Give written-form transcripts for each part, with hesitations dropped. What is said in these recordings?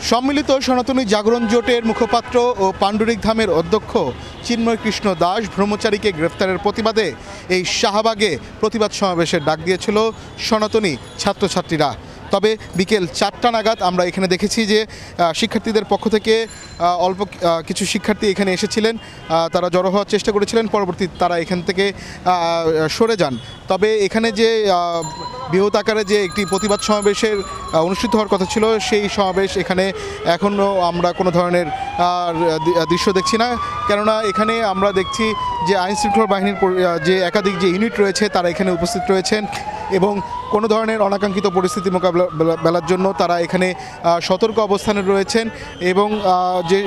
সম্মিলিত সনাতনী জাগরণ জোটের মুখপাত্র ও পাণ্ডুরিক ধামের অধ্যক্ষ চিন্ময় কৃষ্ণ দাস ব্রহ্মচারীকে গ্রেফতারের প্রতিবাদে এই শাহবাগে প্রতিবাদ সমাবেশের ডাক দিয়েছিল সনাতনী ছাত্রছাত্রীরা। তবে বিকেল 4টা নাগাদ আমরা এখানে দেখেছি যে শিক্ষার্থীদের পক্ষ থেকে অল্প কিছু শিক্ষার্থী এখানে এসেছিলেন, তারা জড়ো হওয়ার চেষ্টা করেছিলেন, পরবর্তী তারা এখান থেকে সরে যান। তবে এখানে যে বৃহৎ আকারে যে একটি প্রতিবাদ সমাবেশের অনুষ্ঠিত হওয়ার কথা ছিল, সেই সমাবেশ এখানে এখনও আমরা কোনো ধরনের দৃশ্য দেখছি না। কেননা এখানে আমরা দেখছি যে আইনশৃঙ্খলা বাহিনীর যে একাধিক যে ইউনিট রয়েছে তারা এখানে উপস্থিত রয়েছেন এবং কোনো ধরনের অনাকাঙ্ক্ষিত পরিস্থিতি মোকাবেলার জন্য তারা এখানে সতর্ক অবস্থানে রয়েছেন। এবং যে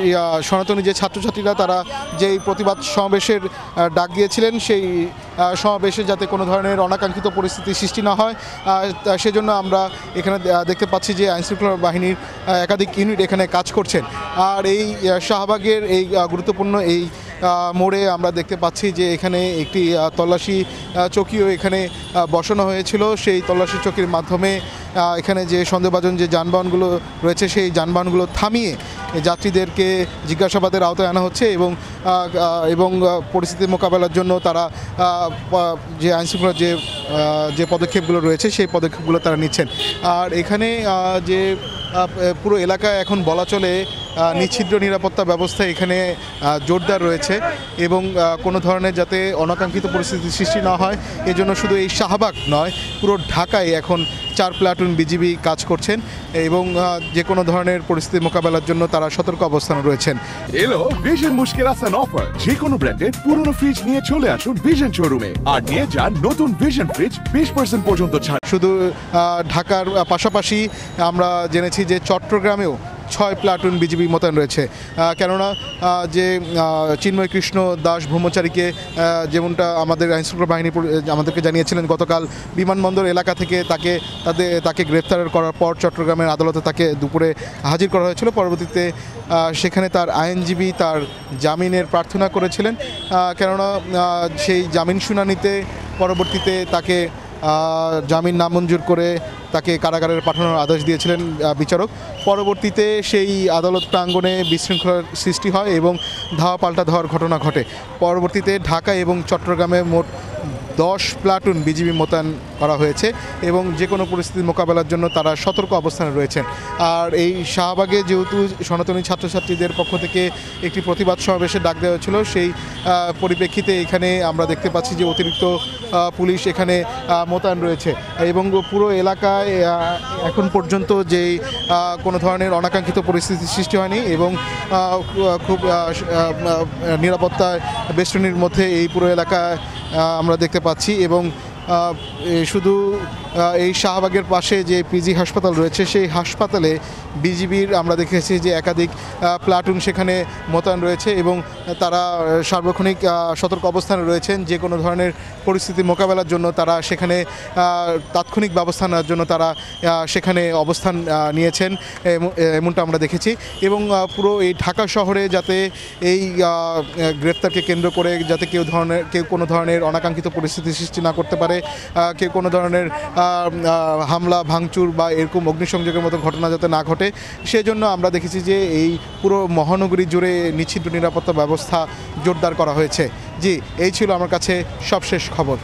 সনাতনী যে ছাত্রছাত্রীরা তারা যেই প্রতিবাদ সমাবেশের ডাক দিয়েছিলেন, সেই সমাবেশে যাতে কোনো ধরনের অনাকাঙ্ক্ষিত পরিস্থিতি সৃষ্টি না হয়, সেজন্য আমরা এখানে দেখতে পাচ্ছি যে আইনশৃঙ্খলা বাহিনীর একাধিক ইউনিট এখানে কাজ করছেন। আর এই শাহবাগের এই গুরুত্বপূর্ণ এই মোড়ে আমরা দেখতে পাচ্ছি যে এখানে একটি তল্লাশি চৌকিও এখানে বসানো হয়েছিল। সেই তল্লাশি চৌকির মাধ্যমে এখানে যে সন্দেহভাজন যে যানবাহনগুলো রয়েছে সেই যানবাহনগুলো থামিয়ে যাত্রীদেরকে জিজ্ঞাসাবাদের আওতায় আনা হচ্ছে এবং পরিস্থিতি মোকাবেলার জন্য তারা যে আইনশৃঙ্খলার যে পদক্ষেপগুলো রয়েছে সেই পদক্ষেপগুলো তারা নিচ্ছেন। আর এখানে যে পুরো এলাকায় এখন বলা চলে নিচ্ছিদ্র নিরাপত্তা ব্যবস্থা এখানে জোরদার রয়েছে এবং কোনো ধরনের যাতে অনাকাঙ্ক্ষিত পরিস্থিতি সৃষ্টি না হয় এজন্য শুধু এই শাহবাগ নয়, পুরো ঢাকায় এখন 4 প্লাটুন বিজিবি কাজ করছেন এবং যে কোনো ধরনের পরিস্থিতি মোকাবেলার জন্য তারা সতর্ক অবস্থানে রয়েছেন। এলো ভিশন মুশকিল আসান অফার। যে কোনো ব্র্যান্ডের পুরনো ফ্রিজ নিয়ে চলে আসুন ভিশন শোরুমে আর নিয়ে যান নতুন ভিশন ফ্রিজ 20% পর্যন্ত ছাড়। শুধু ঢাকার পাশাপাশি আমরা জেনেছি যে চট্টগ্রামেও 6 প্লাটুন বিজিবি মোতায়েন রয়েছে। কেননা যে চিন্ময় কৃষ্ণ দাস ব্রহ্মচারীকে যেমনটা আমাদের আইনশৃঙ্খলা বাহিনী আমাদেরকে জানিয়েছিলেন, গতকাল বিমানবন্দর এলাকা থেকে তাকে গ্রেফতার করার পর চট্টগ্রামের আদালতে তাকে দুপুরে হাজির করা হয়েছিল। পরবর্তীতে সেখানে তার আইনজীবী তার জামিনের প্রার্থনা করেছিলেন। কেননা সেই জামিন শুনানিতে পরবর্তীতে তাকে জামিন নামঞ্জুর করে তাকে কারাগারে পাঠানোর আদেশ দিয়েছিলেন বিচারক। পরবর্তীতে সেই আদালত প্রাঙ্গণে বিশৃঙ্খলার সৃষ্টি হয় এবং ধাওয়া পাল্টা ধাওয়ার ঘটনা ঘটে। পরবর্তীতে ঢাকা এবং চট্টগ্রামে মোট 10 প্লাটুন বিজিবি মোতায়েন করা হয়েছে এবং যে কোনো পরিস্থিতি মোকাবেলার জন্য তারা সতর্ক অবস্থানে রয়েছেন। আর এই শাহবাগে যেহেতু সনাতনী ছাত্রছাত্রীদের পক্ষ থেকে একটি প্রতিবাদ সমাবেশের ডাক দেওয়া হয়েছিল, সেই পরিপ্রেক্ষিতে এখানে আমরা দেখতে পাচ্ছি যে অতিরিক্ত পুলিশ এখানে মোতায়েন রয়েছে এবং পুরো এলাকায় এখন পর্যন্ত যেই কোনো ধরনের অনাকাঙ্ক্ষিত পরিস্থিতি সৃষ্টি হয়নি এবং খুব নিরাপত্তায় বেষ্টনীর মধ্যে এই পুরো এলাকায় আমরা দেখতে পাচ্ছি। এবং শুধু এই শাহবাগের পাশে যে পিজি হাসপাতাল রয়েছে সেই হাসপাতালে বিজিবির আমরা দেখেছি যে একাধিক প্লাটুন সেখানে মোতায়েন রয়েছে এবং তারা সার্বক্ষণিক সতর্ক অবস্থানে রয়েছেন। যে কোনো ধরনের পরিস্থিতি মোকাবেলার জন্য তারা সেখানে তাৎক্ষণিক ব্যবস্থা নেওয়ার জন্য তারা সেখানে অবস্থান নিয়েছেন এমনটা আমরা দেখেছি। এবং পুরো এই ঢাকা শহরে যাতে এই গ্রেফতারকে কেন্দ্র করে যাতে কেউ কোনো ধরনের অনাকাঙ্ক্ষিত পরিস্থিতি সৃষ্টি না করতে পারে, কেউ কোনো ধরনের হামলা ভাঙচুর বা এরকম অগ্নিসংযোগের মতো ঘটনা যাতে না ঘটে, সেজন্য আমরা দেখেছি যে এই পুরো মহানগরী জুড়ে নিশ্চিত নিরাপত্তা ব্যবস্থা জোরদার করা হয়েছে। জি, এই ছিল আমার কাছে সবশেষ খবর।